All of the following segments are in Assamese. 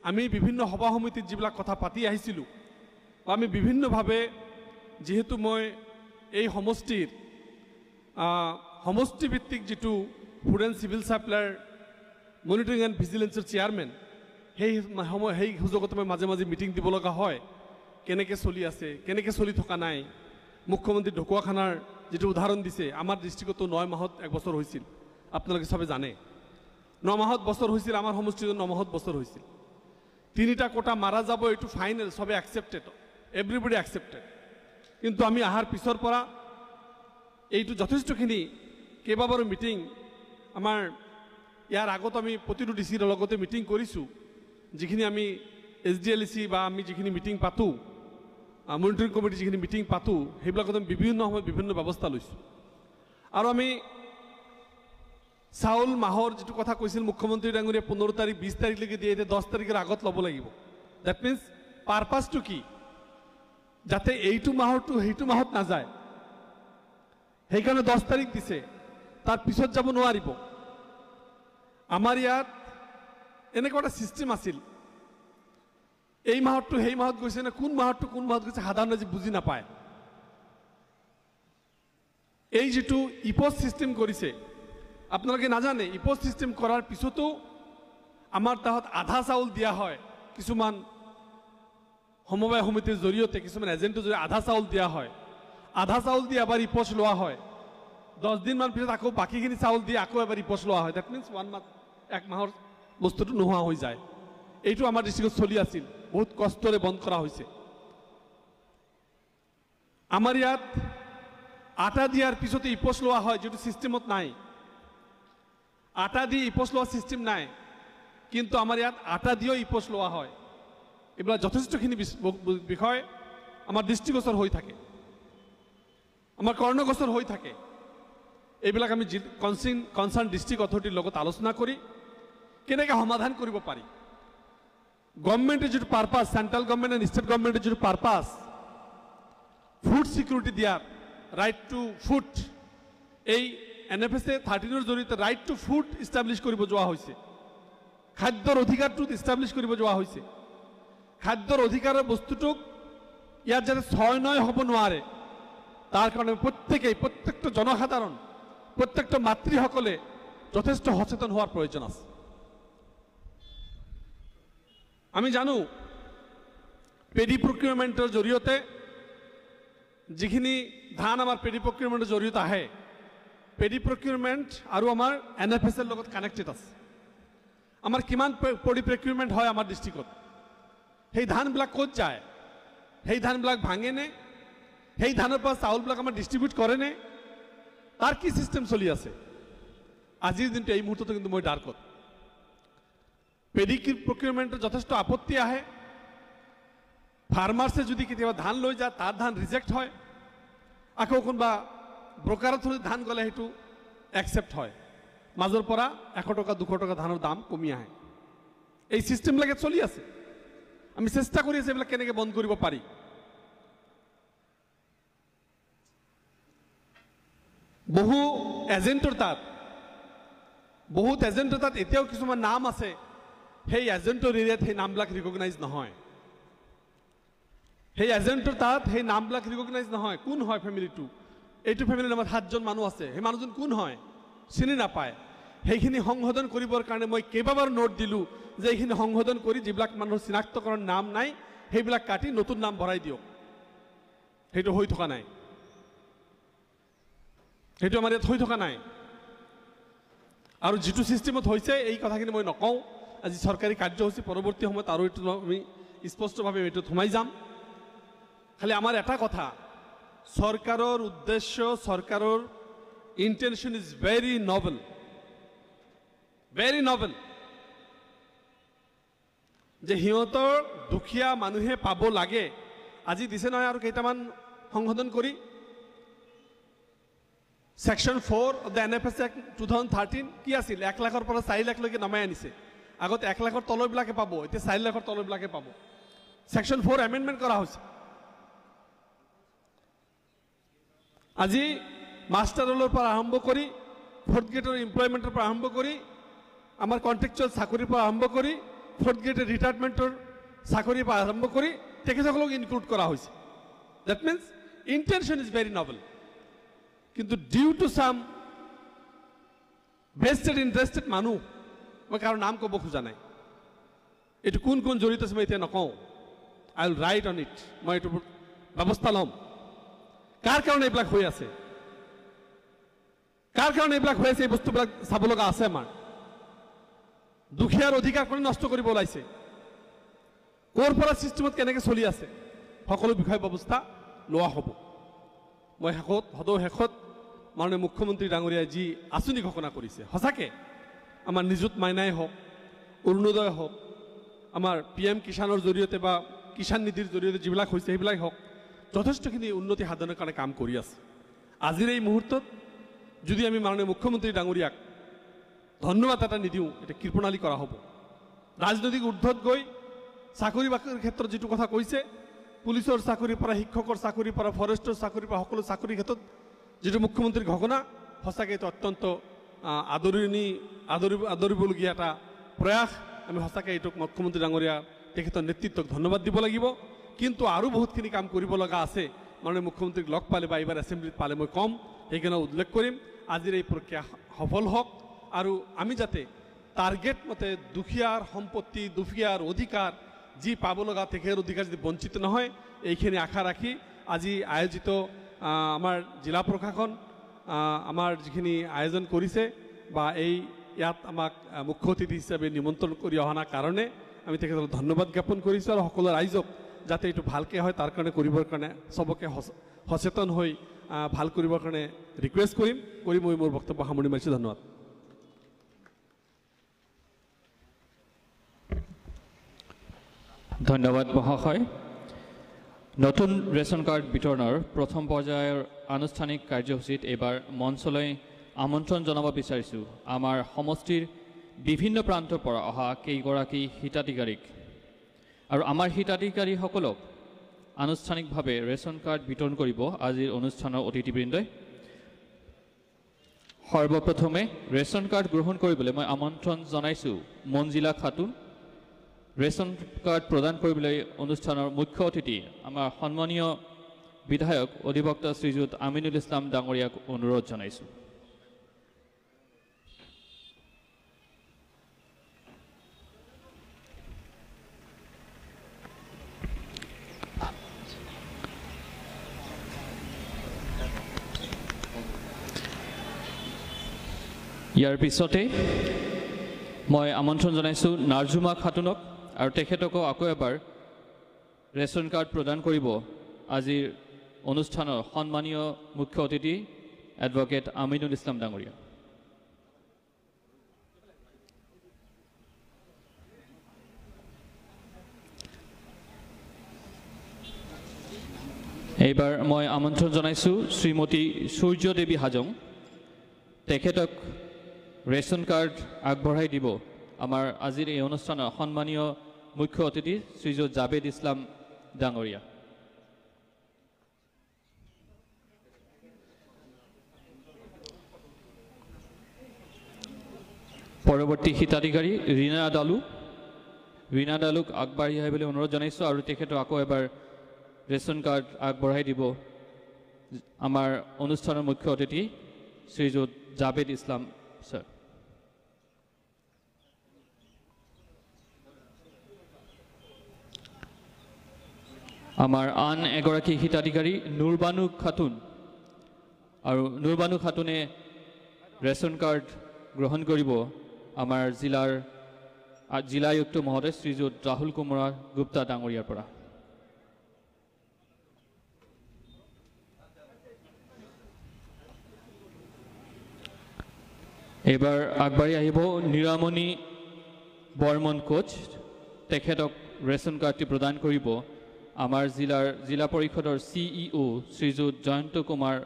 আমি বিভিন্ন সভা সমিতিত যিবিলাক কথা পাতি আহিছিলোঁ বা আমি বিভিন্নভাৱে যেহেতু মই এই সমষ্টিৰ সমষ্টিভিত্তিক যিটো ফুড এণ্ড চিভিল ছাপ্লাইৰ মনিটৰিং এণ্ড ভিজিলেন্সৰ চেয়াৰমেন সেই সুযোগত মই মাজে মাজে মিটিং দিব লগা হয় কেনেকৈ চলি আছে কেনেকৈ চলি থকা নাই মুখ্যমন্ত্ৰী ঢকুৱাখানাৰ যিটো উদাহৰণ দিছে আমাৰ ডিষ্ট্ৰিক্টতো 9 মাহত 1 বছৰ হৈছিল আপোনালোকে সবে জানে 9 মাহত বছৰ হৈছিল আমাৰ সমষ্টিত 9 মাহত বছৰ হৈছিল 3টা কোটা মাৰা যাব এইটো ফাইনেল সবে একসেপ্টেড এভৰিবডি একসেপ্টেড কিন্তু আমি আহাৰ পিছৰ পৰা এইটো যথেষ্টখিনি কেইবাবাৰো মিটিং আমাৰ ইয়াৰ আগত আমি প্ৰতিটো ডিচিৰ লগতে মিটিং কৰিছোঁ যিখিনি আমি SDLC বা আমি যিখিনি মিটিং পাতোঁ মনিটৰিং কমিটি যিখিনি মিটিং পাতোঁ সেইবিলাকত আমি বিভিন্ন সময়ত বিভিন্ন ব্যৱস্থা লৈছোঁ আৰু আমি চাউল মাহৰ যিটো কথা কৈছিল মুখ্যমন্ত্ৰী ডাঙৰীয়া 15 তাৰিখ 20 তাৰিখলৈকে দিয়ে 10 তাৰিখৰ আগত ল'ব লাগিব দ্যাট মিন্স পাৰপাছটো কি যাতে এইটো মাহৰটো সেইটো মাহত নাযায় সেইকাৰণে 10 তাৰিখ দিছে তাৰ পিছত যাব নোৱাৰিব আমাৰ ইয়াত এনেকুৱা এটা চিষ্টেম আছিল এই মাহৰটো সেই মাহত গৈছে না কোন মাহত গৈছে সাধাৰণ ৰাইজে বুজি নাপায় এই যেটো ইপোজ সিস্টেম কৰিছে আপোনালোকে নাজানে ইপোজ সিস্টেম কৰাৰ পিছতো আমাৰ তাহত আধা চাউল দিয়া হয় কিছুমান সমবায় সমিতিৰ জৰিয়তে কিছুমান এজেন্টৰ জৰিয়তে আধা চাউল দিয়া হয় আধা চাউল দি এবাৰ ইপোজ লোৱা হয় 10 দিন মান পিছত আকৌ বাকিখিনি চাউল দি আকৌ এবাৰ ইপোজ লোৱা হয় দ্যাট মিন্স 1 মান্থ 1 মাহৰ বস্তুটো নোহোৱা হৈ যায় এইটো আমাৰ ডিস্ট্ৰিক্টত চলি আছিল বহুত কষ্টৰে বন্ধ কৰা হৈছে আমাৰ ইয়াত আটা দিয়াৰ পিছতে ইপোজ লোৱা হয় যেটো সিস্টেমত নাই আটা দি ইপোজ লোৱা সিস্টেম নাই কিন্তু আমাৰ ইয়াত আটা দিও ইপোজ লোৱা হয় এইবিলাক যথেষ্টখিনি বিষয় আমাৰ দৃষ্টিগোচৰ হৈ থাকে আমাৰ কৰ্ণগোচৰ হৈ থাকে এইবিলাক আমি কনসাৰ্ন ডিস্ট্ৰিক্ট অথৰিটিৰ লগত আলোচনা কৰি কেনেকৈ সমাধান কৰিব পাৰি গভৰ্নমেন্টেৰ যেটো purpose central government and state গভর্নমেন্টের যেটো purpose food security their right to food এই NFSA 13 এর জৰিয়তে ৰাইট টু ফুড এস্টাবলিশ কৰিব যোৱা হৈছে খাদ্যৰ অধিকাৰটো এস্টাবলিশ কৰিব যোৱা হৈছে খাদ্যৰ অধিকাৰৰ বস্তুটোক ইয়াত যাতে 6-9 হ'ব নোৱাৰে তাৰ কাৰণে প্ৰত্যেকটো জনসাধাৰণ প্ৰত্যেকটো মাতৃসকলে যথেষ্ট সচেতন হোৱাৰ প্ৰয়োজন আছে আমি জানো পেডি প্ৰকিউৰমেন্টৰ জৰিয়তে যিখিনি ধান আমাৰ পেডি প্ৰকিউৰমেন্টৰ জৰিয়তে আহে পেডি প্ৰকিউৰমেন্ট আৰু আমাৰ NFS এৰ লগত কানেক্টেড আছে আমাৰ কিমান পেডি প্ৰকিউৰমেন্ট হয় আমাৰ ডিস্ট্ৰিক্টত সেই ধানবিলাক ক'ত যায় সেই ধানবিলাক ভাঙে নে সেই ধানৰ পৰা চাউলবিলাক আমাৰ ডিস্ট্ৰিবিউট কৰে নে তাৰ কি সিস্টেম চলি আছে আজিৰ দিনটো এই মুহূৰ্তত কিন্তু মই ডাৰ্কত পেডি প্ৰকিউৰমেন্টৰ যথেষ্ট আপত্তি আহে ফাৰ্মাৰ্ছে যদি কেতিয়াবা ধান লৈ যায় তাৰ ধান ৰিজেক্ট হয় আকৌ কোনবা ব্ৰকাৰৰ থ্ৰুত ধান গলে হেতু একসেপ্ট হয় মাজৰ পৰা 100 টকা 200 টকা ধানৰ দাম কমি আহে এই সিস্টেম লাগে চলি আছে আমি চেষ্টা কৰি আছো এইবিলাক কেনেকৈ বন্ধ কৰিব পাৰি বহুত এজেন্টৰ তাত এতিয়াও কিছুমান নাম আছে সেই এজেন্টৰ এৰিয়াত সেই নামবিলাক ৰিকগনাইজ নহয় সেই এজেন্টৰ তাত সেই নামবিলাক ৰিকগনাইজ নহয় কোন হয় ফ্যামিলিটো এইটো ফ্যামিলিৰ নামত 7 জন মানুহ আছে সেই মানুহজন কোন হয় চিনি নাপায় সেইখিনি সংশোধন কৰিবৰ কাৰণে মই কেইবাবাৰ নোট দিলো যে এইখিনি সংশোধন কৰি যিবিলাক মানুহৰ চিনাক্তকৰণ নাম নাই সেইবিলাক কাটি নতুন নাম ভৰাই দিও সেইটো হৈ থকা নাই সেইটো আমাৰ ইয়াত হৈ থকা নাই আৰু যেটো সিস্টেমত হৈছে এই কথাখিনি মই নকওঁ আজি সৰকাৰি কাৰ্যসূচী পৰবৰ্তী সময়ত আৰু এটো আমি স্পষ্টভাৱে এটো থমাই যাম খালি আমাৰ এটা কথা সৰকাৰৰ উদ্দেশ্য সৰকাৰৰ ইন্টেনশন ইজ ভেৰি নভেল যে হিয়তৰ দুখিয়া মানুহে পাব লাগে আজি দিছে নহয় আৰু কেইটামান সংশোধন কৰি section 4 of the NFS Act 2013 কি আছিল 1 লাখৰ পৰা 4 লাখ লৈকে নামাই আনিছে আগত 1 লাখৰ তলৰবিলাকে পাব এতিয়া 4 লাখৰ তলৰবিলাকে পাব সেকশন 4 এমেন্ডমেন্ট কৰা হৈছে আজি মাস্টাৰ ৰোলৰ পৰা আৰম্ভ কৰি ফৰ্থ গ্ৰেডৰ এমপ্লয়মেন্টৰ পৰা আৰম্ভ কৰি আমাৰ কন্ট্ৰাকচুয়াল চাকৰিৰ পৰা আৰম্ভ কৰি 4th গ্ৰেডৰ ৰিটায়াৰমেণ্টৰ চাকৰিৰ পৰা আৰম্ভ কৰি তেখেতসকলক ইনক্লুড কৰা হৈছে। That means intention is very noble, কিন্তু ডিউ টু চাম বেষ্টেড ইণ্টাৰেষ্টেড মানুহ, মই কাৰো নাম ক'ব খোজা নাই, এইটো কোন কোন জড়িত আছে মই এতিয়া নকওঁ, আই উইল ৰাইট অন ইট, মই এইটো ব্যৱস্থা ল'ম। কাৰ কাৰণে এইবিলাক হৈ আছে, কাৰ কাৰণে এইবিলাক হৈ আছে, এই বস্তুবিলাক চাব লগা আছে। আমাৰ দুখীয়াৰ অধিকাৰ কৰি নষ্ট কৰিব ওলাইছে, ক'ৰ পৰা ছিষ্টেমত কেনেকৈ চলি আছে, সকলো বিষয় ব্যৱস্থা লোৱা হ'ব। মই শেষত মাননীয় মুখ্যমন্ত্ৰী ডাঙৰীয়াই যি আঁচনি ঘোষণা কৰিছে, সঁচাকৈ আমাৰ নিযুত মাইনাই হওক, অৰুণোদয় হওক, আমাৰ PM কিষাণৰ জৰিয়তে বা কিষাণ নিধিৰ জৰিয়তে যিবিলাক হৈছে সেইবিলাক হওক, যথেষ্টখিনি উন্নতি সাধনৰ কাৰণে কাম কৰি আছে। আজিৰ এই মুহূৰ্তত যদি আমি মাননীয় মুখ্যমন্ত্ৰী ডাঙৰীয়াক ধন্যবাদ এটা নিদিওঁ, এটা কৃপণালী কৰা হ'ব। ৰাজনৈতিক ঊৰ্ধত গৈ চাকৰি বাকৰিৰ ক্ষেত্ৰত যিটো কথা কৈছে, পুলিচৰ চাকৰিৰ পৰা, শিক্ষকৰ চাকৰিৰ পৰা, ফৰেষ্টৰ চাকৰিৰ পৰা, সকলো চাকৰিৰ ক্ষেত্ৰত যিটো মুখ্যমন্ত্ৰীৰ ঘোষণা, সঁচাকৈ এইটো অত্যন্ত আদৰিবলগীয়া এটা প্ৰয়াস। আমি সঁচাকৈ এইটোক মুখ্যমন্ত্ৰী ডাঙৰীয়া তেখেতৰ নেতৃত্বক ধন্যবাদ দিব লাগিব। কিন্তু আৰু বহুতখিনি কাম কৰিব লগা আছে। মাননীয় মুখ্যমন্ত্ৰীক লগ পালে বা এইবাৰ এছেম্বলিত পালে মই কম, সেইকাৰণে উল্লেখ কৰিম। আজিৰ এই প্ৰক্ৰিয়া সফল হওক আৰু আমি যাতে টাৰ্গেট মতে দুখীয়াৰ সম্পত্তি, দুখীয়াৰ অধিকাৰ যি পাব লগা, তেখেতৰ অধিকাৰ যদি বঞ্চিত নহয়, এইখিনি আশা ৰাখি আজি আয়োজিত আমাৰ জিলা প্ৰশাসন আমাৰ যিখিনি আয়োজন কৰিছে বা ইয়াত আমাক মুখ্য অতিথি হিচাপে নিমন্ত্ৰণ কৰি অহাৰ কাৰণে আমি তেখেতক ধন্যবাদ জ্ঞাপন কৰিছোঁ। আৰু সকলো ৰাইজক যাতে এইটো ভালকৈ হয় তাৰ কাৰণে কৰিবৰ কাৰণে চবকে সচেতন হৈ ভাল কৰিবৰ কাৰণে ৰিকুৱেষ্ট কৰি মই মোৰ বক্তব্য সামৰণি মাৰিছোঁ। ধন্যবাদ। ধন্যবাদ মহাশয়। নতুন ৰেচন কাৰ্ড বিতৰণৰ প্ৰথম পৰ্যায়ৰ আনুষ্ঠানিক কাৰ্যসূচীত এইবাৰ মঞ্চলৈ আমন্ত্ৰণ জনাব বিচাৰিছোঁ আমাৰ সমষ্টিৰ বিভিন্ন প্ৰান্তৰ পৰা অহা কেইগৰাকী হিতাধিকাৰীক। আৰু আমাৰ হিতাধিকাৰীসকলক আনুষ্ঠানিকভাৱে ৰেচন কাৰ্ড বিতৰণ কৰিব আজিৰ অনুষ্ঠানৰ অতিথিবৃন্দই। সৰ্বপ্ৰথমে ৰেচন কাৰ্ড গ্ৰহণ কৰিবলৈ মই আমন্ত্ৰণ জনাইছোঁ মঞ্জিলা খাতুন। ৰেচন কাৰ্ড প্ৰদান কৰিবলৈ অনুষ্ঠানৰ মুখ্য অতিথি আমাৰ সন্মানীয় বিধায়ক অধিবক্তা শ্ৰীযুত আমিনুল ইছলাম ডাঙৰীয়াক অনুৰোধ জনাইছোঁ। ইয়াৰ পিছতে মই আমন্ত্ৰণ জনাইছোঁ নাৰ্জুমা খাতুনক আৰু তেখেতকো আকৌ এবাৰ ৰেচন কাৰ্ড প্ৰদান কৰিব আজিৰ অনুষ্ঠানৰ সন্মানীয় মুখ্য অতিথি এডভকেট আমিনুল ইছলাম ডাঙৰীয়া। এইবাৰ মই আমন্ত্ৰণ জনাইছোঁ শ্ৰীমতী সূৰ্যদেৱী হাজং। তেখেতক ৰেচন কাৰ্ড আগবঢ়াই দিব আমাৰ আজিৰ এই অনুষ্ঠানৰ সন্মানীয় মুখ্য অতিথি শ্ৰীযুত জাবেদ ইছলাম ডাঙৰীয়া। পৰৱৰ্তী হিতাধিকাৰী ৰীনা ডালুক আগবাঢ়ি আহিবলৈ অনুৰোধ জনাইছোঁ আৰু তেখেতক আকৌ এবাৰ ৰেচন কাৰ্ড আগবঢ়াই দিব আমাৰ অনুষ্ঠানৰ মুখ্য অতিথি শ্ৰীযুত জাবেদ ইছলাম ছাৰ। আমাৰ আন এগৰাকী হিতাধিকাৰী নুৰবানু খাতুন আৰু নুৰবানু খাতুনে ৰেচন কাৰ্ড গ্ৰহণ কৰিব আমাৰ জিলায়ুক্ত মহোদয় শ্ৰীযুত ৰাহুল কুমাৰ গুপ্তা ডাঙৰীয়াৰ পৰা। এইবাৰ আগবাঢ়ি আহিব নিৰামণি বৰ্মন কোচ। তেখেতক ৰেচন কাৰ্ডটি প্ৰদান কৰিব আমাৰ জিলা পৰিষদৰ CEO শ্ৰীযুত জয়ন্ত কুমাৰ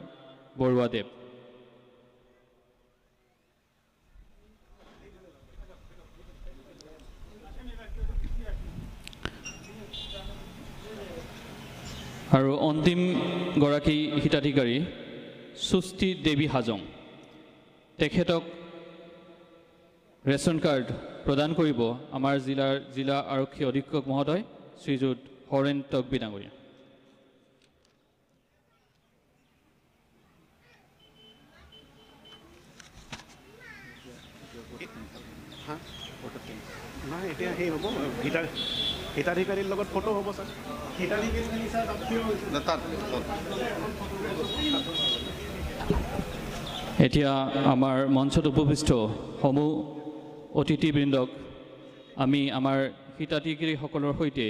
বৰুৱাদেৱ। আৰু অন্তিম গৰাকী হিতাধিকাৰী সুস্থি দেৱী হাজং। তেখেতক ৰেচন কাৰ্ড প্ৰদান কৰিব আমাৰ জিলা আৰক্ষী অধীক্ষক মহোদয় শ্ৰীযুত হৰেন তকবি ডাঙৰীয়া। নাই এতিয়া সেই হ'ব হিতাধিকাৰীৰ লগত ফটো হ'ব ছাৰ। হিতাধিকাৰী ছাৰ এতিয়া আমাৰ মঞ্চত উপবিষ্ট সমূহ অতিথিবৃন্দক আমি আমাৰ হিতাধিকাৰীসকলৰ সৈতে